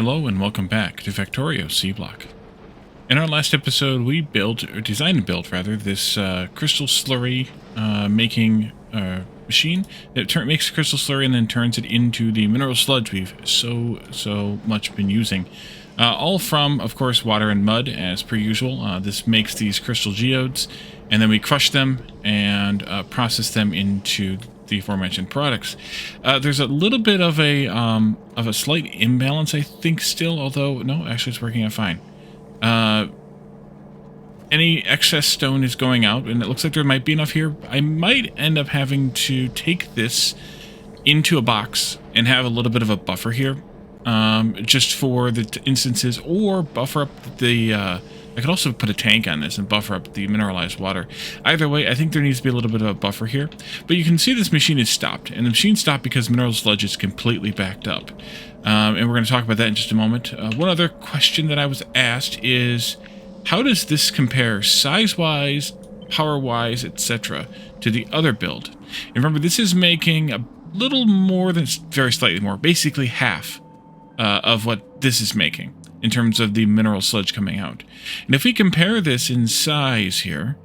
Hello and welcome back to Factorio C Block. In our last episode, we built, or designed to build rather, this crystal slurry making machine that makes crystal slurry and then turns it into the mineral sludge we've so much been using. All from, of course, water and mud, as per usual. This makes these crystal geodes, and then we crush them and process them into the aforementioned products. There's a little bit of a slight imbalance, I think, still, although, no, actually it's working out fine. Any excess stone is going out, and it looks like there might be enough here. I might end up having to take this into a box and have a little bit of a buffer here, just for the instances, or buffer up the, I could also put a tank on this and buffer up the mineralized water. Either way, I think there needs to be a little bit of a buffer here. But you can see this machine is stopped, and the machine stopped because mineral sludge is completely backed up. And we're going to talk about that in just a moment. One other question that I was asked is, how does this compare size-wise, power-wise, etc. to the other build? And remember, this is making a little more than, very slightly more, basically half of what this is making in terms of the mineral sludge coming out. And if we compare this in size here,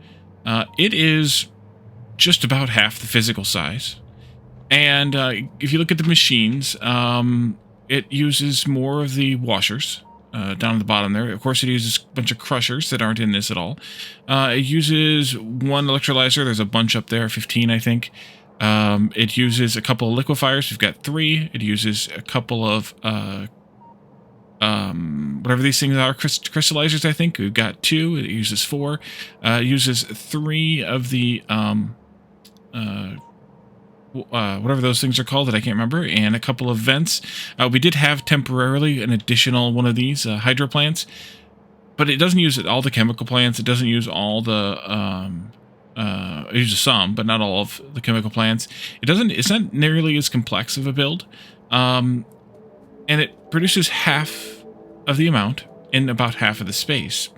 it is just about half the physical size. And if you look at the machines, it uses more of the washers down at the bottom there. Of course, it uses a bunch of crushers that aren't in this at all. It uses one electrolyzer. There's a bunch up there, 15, I think. It uses a couple of liquefiers. We've got 3. It uses a couple of whatever these things are, crystallizers, I think. We've got 2. It uses 4. It uses 3 of the whatever those things are called that I can't remember, and a couple of vents. We did have temporarily an additional one of these hydro plants, but it doesn't use all the chemical plants. It doesn't use all the it uses some, but not all of the chemical plants. It's not nearly as complex of a build, and it produces half of the amount in about half of the space.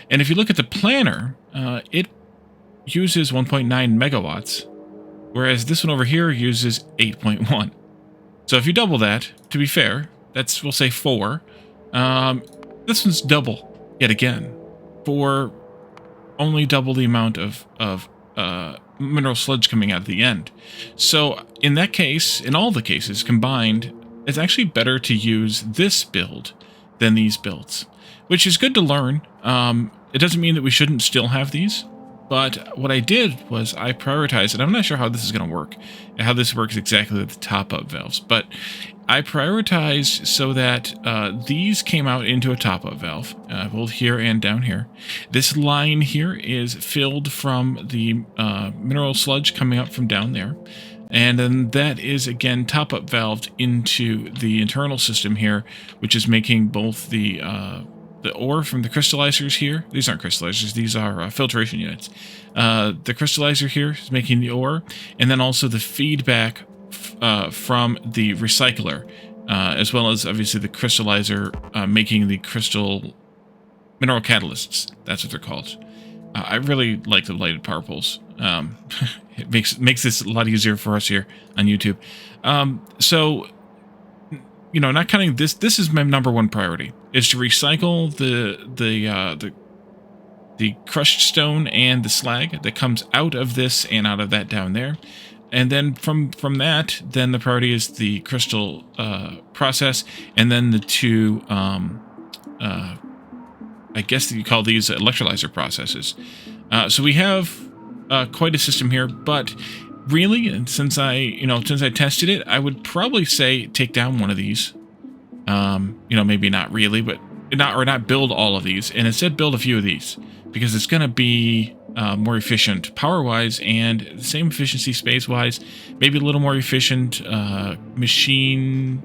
And if you look at the planner, it uses 1.9 megawatts, whereas this one over here uses 8.1. So if you double that, to be fair, that's, we'll say 4. This one's double, yet again, for only double the amount of mineral sludge coming out at the end. So in that case, in all the cases combined, it's actually better to use this build than these builds, which is good to learn. It doesn't mean that we shouldn't still have these. But what I did was I prioritized, and I'm not sure how this is going to work, how this works exactly with the top-up valves, but I prioritized so that these came out into a top-up valve, both here and down here. This line here is filled from the mineral sludge coming up from down there, and then that is, again, top-up valved into the internal system here, which is making both the ore from the crystallizers here. These aren't crystallizers, these are filtration units. The crystallizer here is making the ore, and then also the feedback from the recycler, as well as obviously the crystallizer making the crystal mineral catalysts. That's what they're called. I really like the lighted power poles. It makes this a lot easier for us here on YouTube. So, you know, not counting this is my #1 priority, is to recycle the crushed stone and the slag that comes out of this and out of that down there. And then from that, then the priority is the crystal process, and then the 2 I guess that you call these electrolyzer processes. So we have quite a system here, but really, and since I tested it, I would probably say take down one of these. Maybe not really, but not build all of these, and instead build a few of these, because it's going to be more efficient power-wise and the same efficiency space-wise, maybe a little more efficient machine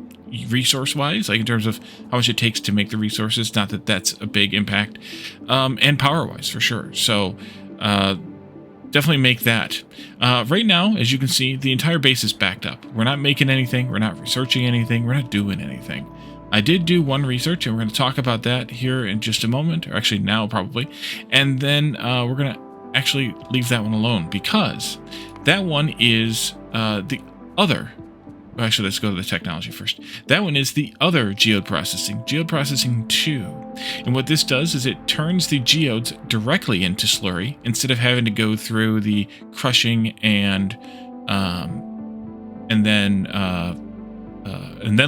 resource-wise, like in terms of how much it takes to make the resources. Not that that's a big impact, and power-wise for sure. So definitely make that. Right now, as you can see, the entire base is backed up. We're not making anything. We're not researching anything. We're not doing anything. I did do one research, and we're going to talk about that here in just a moment, or actually now probably. And then we're going to actually leave that one alone, because that one is the other Actually, let's go to the technology first. That one is the other Geode Processing, Geode Processing 2. And what this does is it turns the geodes directly into slurry instead of having to go through the crushing and then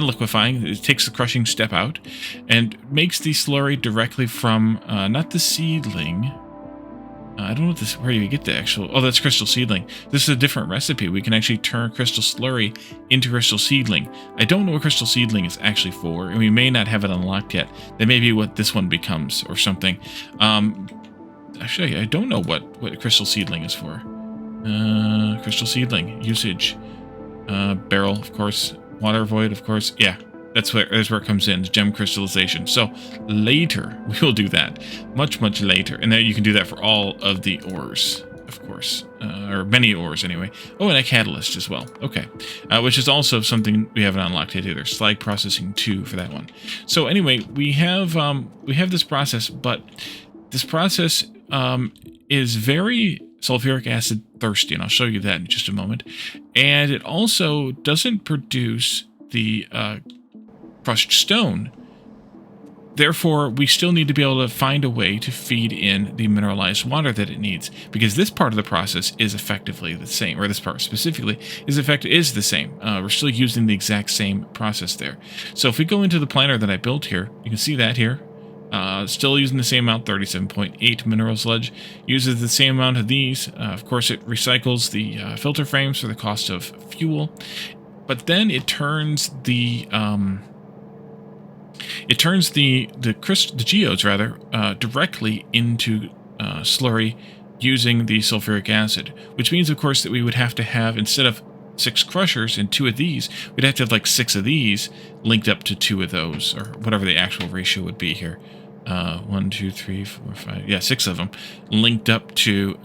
liquefying. It takes the crushing step out and makes the slurry directly from not the seedling. I don't know where you get the actual... Oh, that's crystal seedling. This is a different recipe. We can actually turn crystal slurry into crystal seedling. I don't know what crystal seedling is actually for, and we may not have it unlocked yet. That may be what this one becomes or something. Actually, I don't know what crystal seedling is for. Crystal seedling. Usage. Barrel, of course. Water void, of course. Yeah. That's where it comes in, gem crystallization. So later, we will do that. Much, much later. And then you can do that for all of the ores, of course. Or many ores, anyway. Oh, and a catalyst as well. Okay. Which is also something we haven't unlocked yet either. Slag processing 2 for that one. So anyway, we have this process, but this process is very sulfuric acid thirsty, and I'll show you that in just a moment. And it also doesn't produce the crushed stone. Therefore, we still need to be able to find a way to feed in the mineralized water that it needs, because this part of the process is effectively the same, or this part specifically is the same. We're still using the exact same process there. So if we go into the planner that I built here, you can see that here. Still using the same amount, 37.8 mineral sludge. Uses the same amount of these. Of course, it recycles the filter frames for the cost of fuel. But then it turns the geodes directly into slurry using the sulfuric acid, which means, of course, that we would have to have, instead of 6 crushers and 2 of these, we'd have to have like 6 of these linked up to 2 of those, or whatever the actual ratio would be here. 1, 2, 3, 4, 5. Yeah, 6 of them linked up to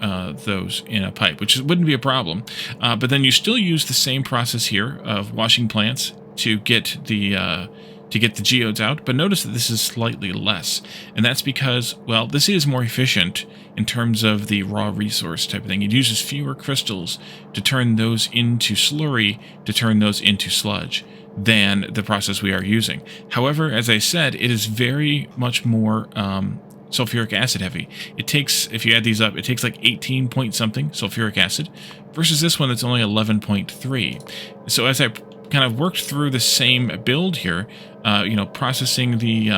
those in a pipe, which wouldn't be a problem. But then you still use the same process here of washing plants to get the geodes out. But notice that this is slightly less, and that's because, well, this is more efficient in terms of the raw resource type of thing. It uses fewer crystals to turn those into slurry, to turn those into sludge, than the process we are using. However, as I said, it is very much more sulfuric acid heavy. It takes, if you add these up, it takes like 18 point something sulfuric acid versus this one that's only 11.3. So as I kind of worked through the same build here, processing the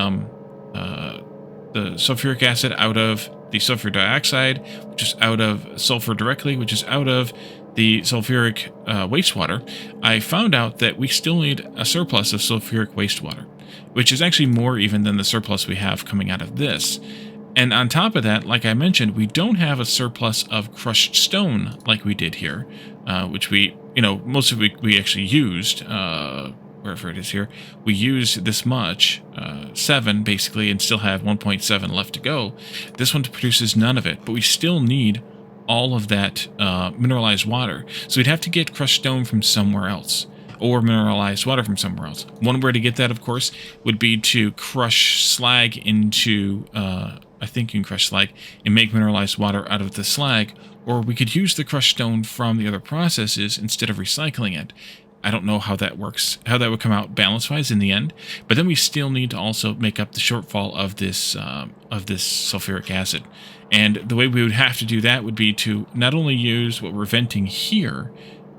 sulfuric acid out of the sulfur dioxide, which is out of sulfur directly, which is out of the sulfuric wastewater, I found out that we still need a surplus of sulfuric wastewater, which is actually more even than the surplus we have coming out of this. And on top of that, like I mentioned, we don't have a surplus of crushed stone like we did here, which we, most of it we actually used, wherever it is here. We used this much, 7 basically, and still have 1.7 left to go. This one produces none of it, but we still need all of that mineralized water. So we'd have to get crushed stone from somewhere else, or mineralized water from somewhere else. One way to get that, of course, would be to crush slag into, I think you can crush slag and make mineralized water out of the slag, or we could use the crushed stone from the other processes instead of recycling it. I don't know how that works, how that would come out balance-wise in the end, but then we still need to also make up the shortfall of this sulfuric acid. And the way we would have to do that would be to not only use what we're venting here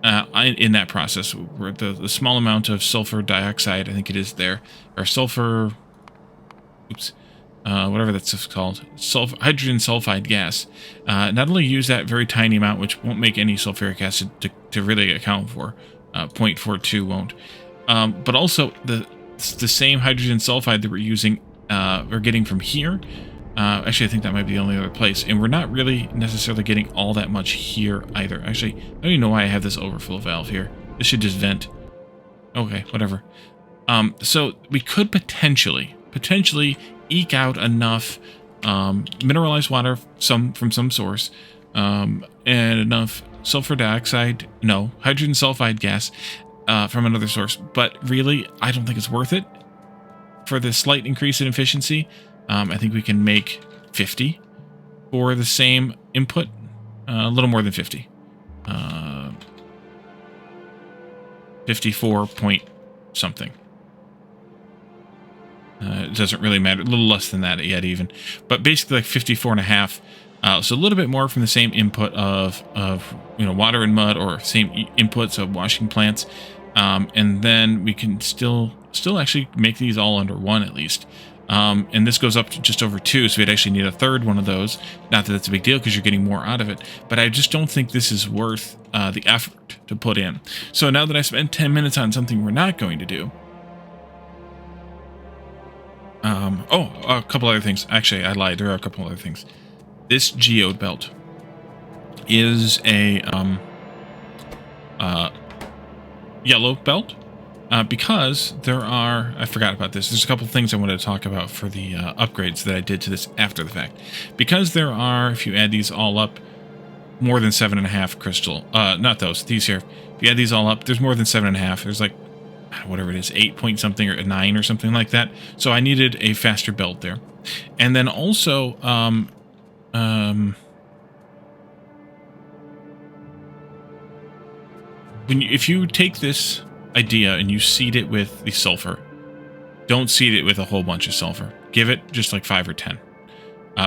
in that process, where the small amount of sulfur dioxide, I think it is there, or sulfur, whatever that's called, hydrogen sulfide gas, not only use that very tiny amount, which won't make any sulfuric acid to really account for, 0.42 won't, but also the same hydrogen sulfide that we're using, we're getting from here. Actually, I think that might be the only other place, and we're not really necessarily getting all that much here either. Actually, I don't even know why I have this overflow valve here. This should just vent. Okay, whatever. So we could potentially eke out enough mineralized water from some source, and enough sulfur dioxide, hydrogen sulfide gas from another source. But really, I don't think it's worth it for the slight increase in efficiency. I think we can make 50 for the same input, a little more than 50. 54 point something. It doesn't really matter. A little less than that yet even. But basically like 54 and a half. So a little bit more from the same input of water and mud, or same inputs of washing plants. And then we can still actually make these all under 1 at least. And this goes up to just over 2, so we'd actually need a third one of those. Not that that's a big deal because you're getting more out of it, but I just don't think this is worth the effort to put in. So now that I spent 10 minutes on something we're not going to do. A couple other things. Actually, I lied. There are a couple other things. This geode belt is a yellow belt. Because there are, I forgot about this. There's a couple things I wanted to talk about for the upgrades that I did to this after the fact. Because there are, if you add these all up, more than 7.5 crystal. Not those, these here. If you add these all up, there's more than 7.5. There's like, whatever it is, 8 point something or 9 or something like that. So I needed a faster belt there. And then also, if you take this idea and you seed it with the sulfur, don't seed it with a whole bunch of sulfur. Give it just like 5 or 10.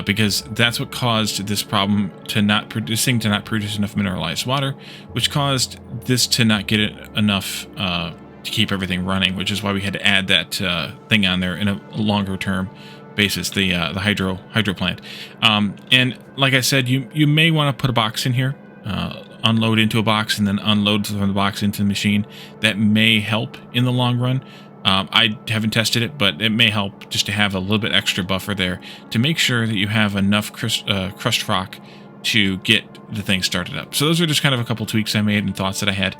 Because that's what caused this problem to not produce enough mineralized water, which caused this to not get it enough to keep everything running, which is why we had to add that thing on there in a longer term basis, the hydro plant. And like I said, you may want to put a box in here, unload into a box, and then unload from the box into the machine. That may help in the long run. I haven't tested it, but it may help just to have a little bit extra buffer there to make sure that you have enough crushed rock to get the thing started up. So those are just kind of a couple tweaks I made and thoughts that I had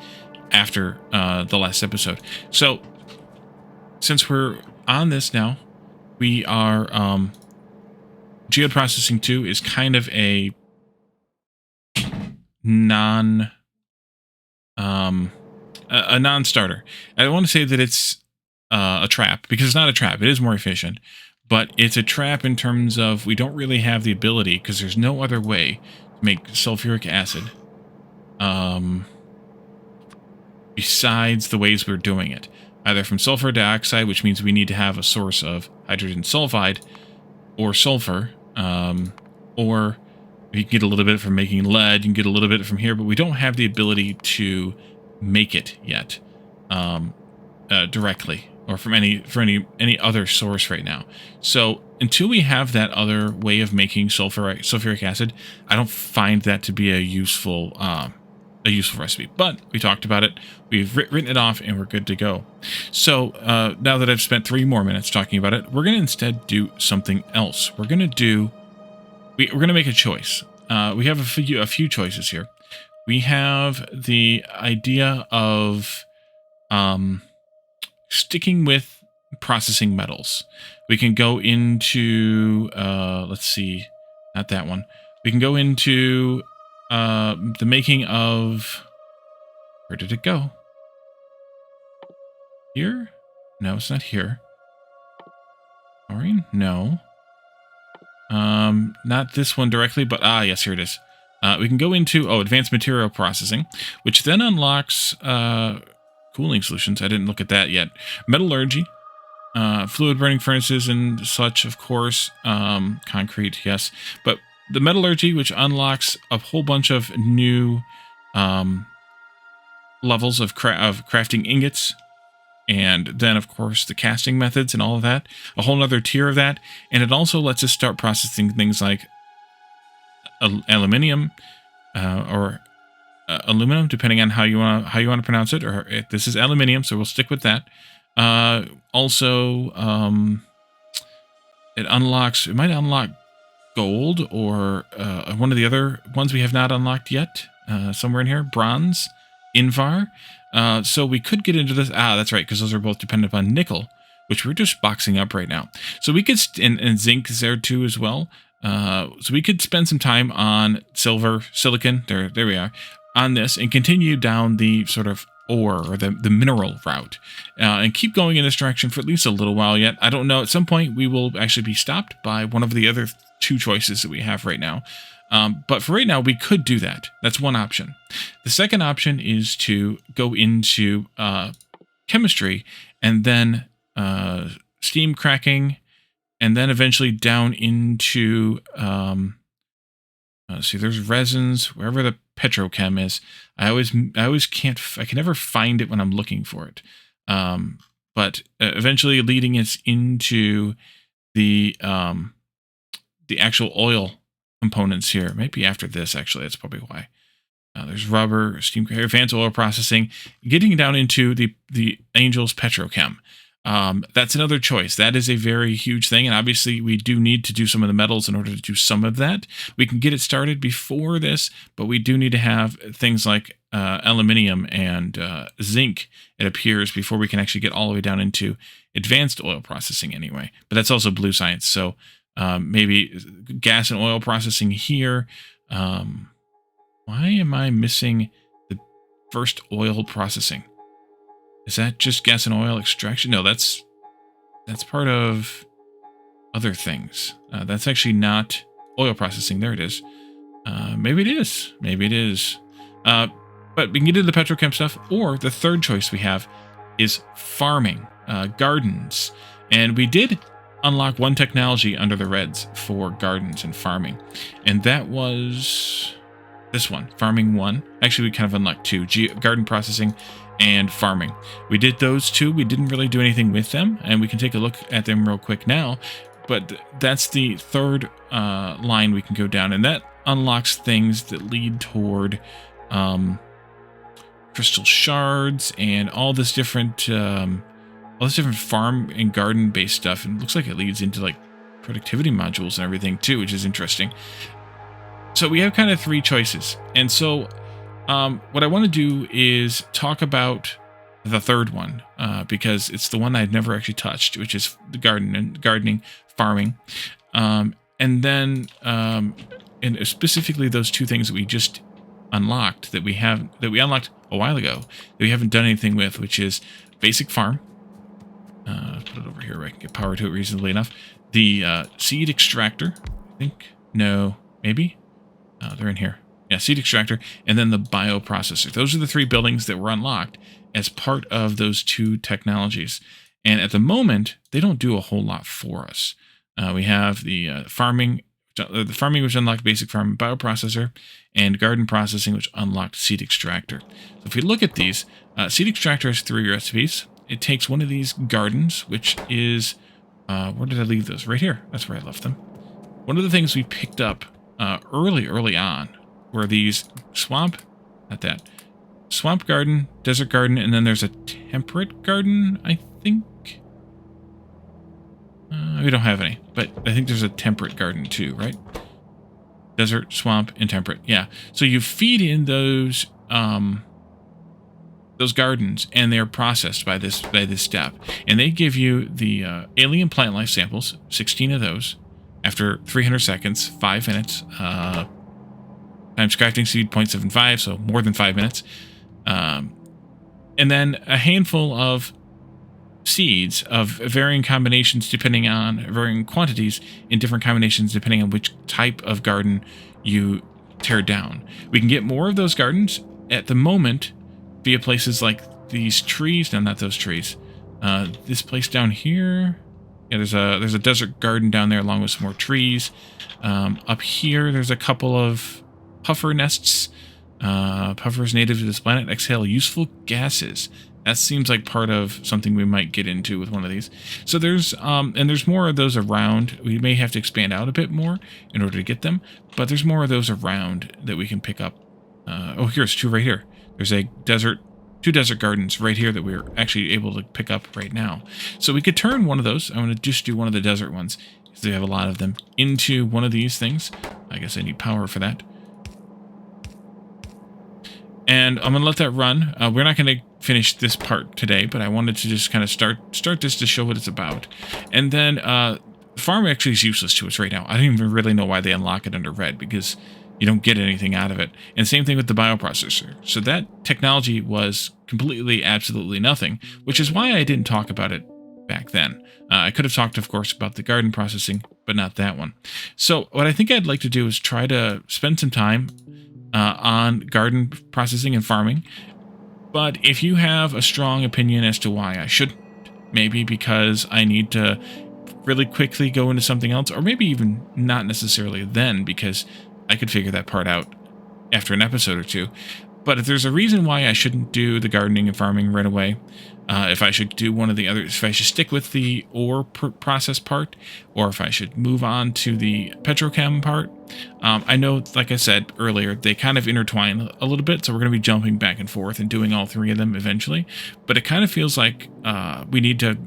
after the last episode. So since we're on this now, we are Geode Processing 2 is kind of a non-starter. I don't want to say that it's a trap, because it's not a trap. It is more efficient, but it's a trap in terms of we don't really have the ability, because there's no other way to make sulfuric acid besides the ways we're doing it. Either from sulfur dioxide, which means we need to have a source of hydrogen sulfide or sulfur, or you can get a little bit from making lead, you can get a little bit from here, but we don't have the ability to make it yet directly, or from any other source right now. So until we have that other way of making sulfuric acid, I don't find that to be a useful recipe. But we talked about it, we've written it off, and we're good to go. So now that I've spent 3 more minutes talking about it, we're going to instead do something else. We're going to make a choice. We have a few choices here. We have the idea of sticking with processing metals. We can go into, let's see, not that one. We can go into the making of, where did it go? Here? No, it's not here. Chlorine? No. Not this one directly, but yes, here it is. We can go into advanced material processing, which then unlocks cooling solutions. I didn't look at that yet. Metallurgy, fluid burning furnaces and such, of course. Concrete, yes, but the metallurgy, which unlocks a whole bunch of new levels of crafting ingots. And then, of course, the casting methods and all of that. A whole other tier of that. And it also lets us start processing things like aluminium or aluminum, depending on how you want to pronounce it. Or this is aluminium, so we'll stick with that. Also, it might unlock gold or one of the other ones we have not unlocked yet. Somewhere in here, bronze, Invar. So we could get into this. That's right, because those are both dependent upon nickel, which we're just boxing up right now. So we could, and zinc is there too as well. So we could spend some time on silver, silicon, there we are, on this, and continue down the sort of ore or the mineral route, and keep going in this direction for at least a little while yet. I don't know. At some point, we will actually be stopped by one of the other 2 choices that we have right now. But for right now, we could do that. That's one option. The second option is to go into chemistry and then steam cracking, and then eventually down into see, there's resins wherever the petrochem is. I always can't. I can never find it when I'm looking for it. But eventually leading us into the actual oil components here. Maybe after this, actually, that's probably why. There's rubber, steam, advanced oil processing, getting down into the Angel's petrochem. That's another choice. That is a very huge thing, and obviously we do need to do some of the metals in order to do some of that. We can get it started before this, but we do need to have things like aluminium and zinc, it appears, before we can actually get all the way down into advanced oil processing anyway. But that's also blue science, so maybe gas and oil processing here. Why am I missing the first oil processing? Is that just gas and oil extraction? No, that's part of other things. That's actually not oil processing. There it is. Maybe it is. Maybe it is. But we can get into the petrochem stuff, or the third choice we have is farming, gardens. And we did unlock one technology under the reds for gardens and farming. And that was this one, farming 1. Actually, we kind of unlocked 2, garden processing and farming. We did those 2. We didn't really do anything with them, and we can take a look at them real quick now. But that's the third line we can go down, and that unlocks things that lead toward crystal shards and all this different farm and garden based stuff. And it looks like it leads into like productivity modules and everything too, which is interesting. So we have kind of 3 choices. And so what I want to do is talk about the third one, because it's the one I've never actually touched, which is the gardening, farming. And then and specifically those 2 things that we just unlocked, that we unlocked a while ago, that we haven't done anything with, which is basic farm. Put it over here where I can get power to it reasonably enough. The seed extractor, I think. No, maybe? They're in here. Yeah, seed extractor, and then the bioprocessor. Those are the 3 buildings that were unlocked as part of those 2 technologies. And at the moment, they don't do a whole lot for us. We have the farming, which unlocked basic farm bioprocessor, and garden processing, which unlocked seed extractor. So if we look at these, seed extractor has 3 recipes. It takes one of these gardens, which is, where did I leave those? Right here. That's where I left them. One of the things we picked up early on were these swamp garden, desert garden, and then there's a temperate garden, I think. We don't have any, but I think there's a temperate garden too, right? Desert, swamp, and temperate. Yeah. So you feed in those gardens, and they're processed by this step, and they give you the alien plant life samples, 16 of those, after 300 seconds, 5 minutes. Times crafting speed 0.75, so more than 5 minutes. And then a handful of seeds of varying combinations depending on varying quantities in different combinations depending on which type of garden you tear down. We can get more of those gardens at the moment via places like these trees. No, not those trees. This place down here. Yeah, there's a desert garden down there along with some more trees. Up here, there's a couple of puffer nests. Puffers native to this planet exhale useful gases. That seems like part of something we might get into with one of these. So there's more of those around. We may have to expand out a bit more in order to get them, but there's more of those around that we can pick up. Oh, here's 2 right here. There's 2 desert gardens right here that we're actually able to pick up right now. So we could turn one of those. I'm going to just do one of the desert ones because we have a lot of them into one of these things. I guess I need power for that. And I'm going to let that run. We're not going to finish this part today, but I wanted to just kind of start this to show what it's about. And then farm actually is useless to us right now. I don't even really know why they unlock it under red, because you don't get anything out of it. And same thing with the bioprocessor. So that technology was completely, absolutely nothing, which is why I didn't talk about it back then. I could have talked, of course, about the garden processing but not that one. So what I think I'd like to do is try to spend some time on garden processing and farming. But if you have a strong opinion as to why I shouldn't, maybe because I need to really quickly go into something else, or maybe even not necessarily then, because I could figure that part out after an episode or two. But if there's a reason why I shouldn't do the gardening and farming right away, if I should do one of the others, if I should stick with the ore process part, or if I should move on to the petrochem part, I know, like I said earlier, they kind of intertwine a little bit, so we're going to be jumping back and forth and doing all three of them eventually. But it kind of feels like we need to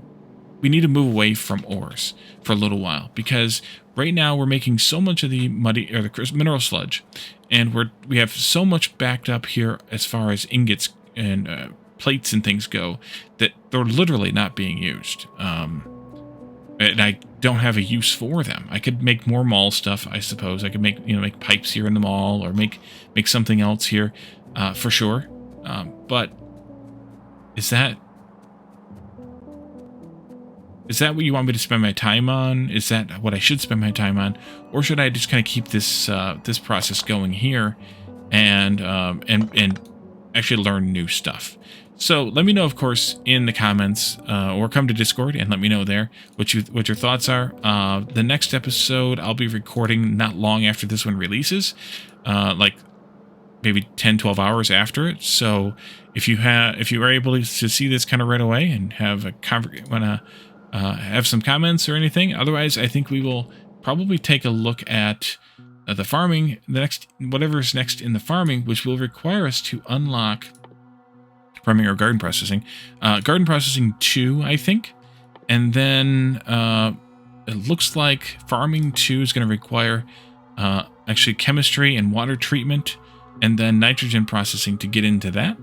move away from ores for a little while, because right now we're making so much of the muddy or the mineral sludge, and we have so much backed up here as far as ingots and plates and things go that they're literally not being used. And I don't have a use for them. I could make more mall stuff, I suppose. I could make pipes here in the mall, or make something else here for sure. But is that what you want me to spend my time on? Is that what I should spend my time on? Or should I just kind of keep this this process going here and actually learn new stuff? So let me know, of course, in the comments, or come to Discord and let me know there what your thoughts are. The next episode I'll be recording not long after this one releases, like maybe 10-12 hours after it. So if you are able to see this kind of right away and have have some comments or anything. Otherwise, I think we will probably take a look at the farming, whatever's next in the farming, which will require us to unlock farming or garden processing. Garden processing 2, I think. And then it looks like farming 2 is going to require actually chemistry and water treatment, and then nitrogen processing to get into that.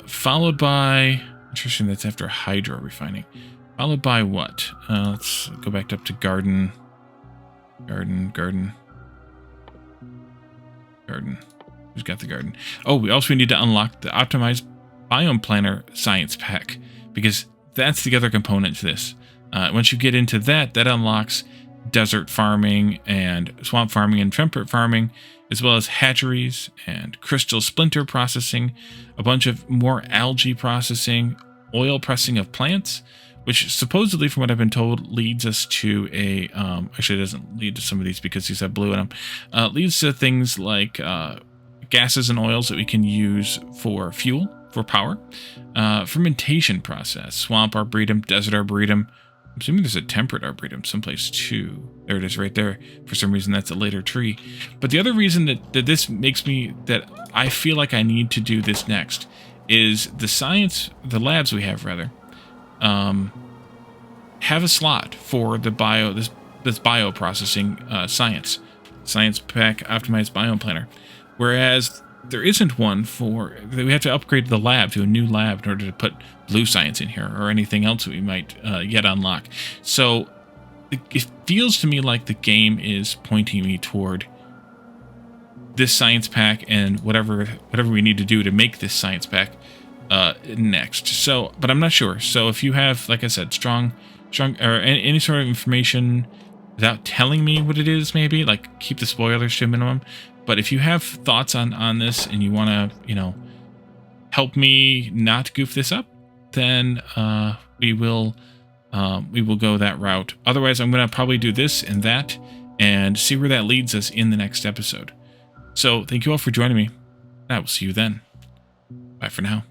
Followed by, interesting, that's after hydro refining. Followed by what? Let's go back up to garden. Who's got the garden? Oh, we also need to unlock the optimized biome planner science pack, because that's the other component to this. Once you get into that, that unlocks desert farming and swamp farming and temperate farming, as well as hatcheries and crystal splinter processing, a bunch of more algae processing, oil pressing of plants, which supposedly, from what I've been told, leads us to a, actually it doesn't lead to some of these because these have blue in them, leads to things like gases and oils that we can use for fuel, for power, fermentation process, swamp arboretum, desert arboretum. I'm assuming there's a temperate arboretum someplace too. There it is right there. For some reason, that's a later tree. But the other reason that this makes me, that I feel like I need to do this next, is the labs we have, rather, have a slot for the this bioprocessing science pack optimized biome planner, whereas there isn't one we have to upgrade the lab to a new lab in order to put blue science in here or anything else that we might yet unlock. So it feels to me like the game is pointing me toward this science pack and whatever we need to do to make this science pack next. So, but I'm not sure. So if you have, like I said, strong or any sort of information without telling me what it is, maybe like keep the spoilers to a minimum. But if you have thoughts on this and you want to, help me not goof this up, then we will go that route. Otherwise, I'm going to probably do this and that and see where that leads us in the next episode. So thank you all for joining me. I will see you then. Bye for now.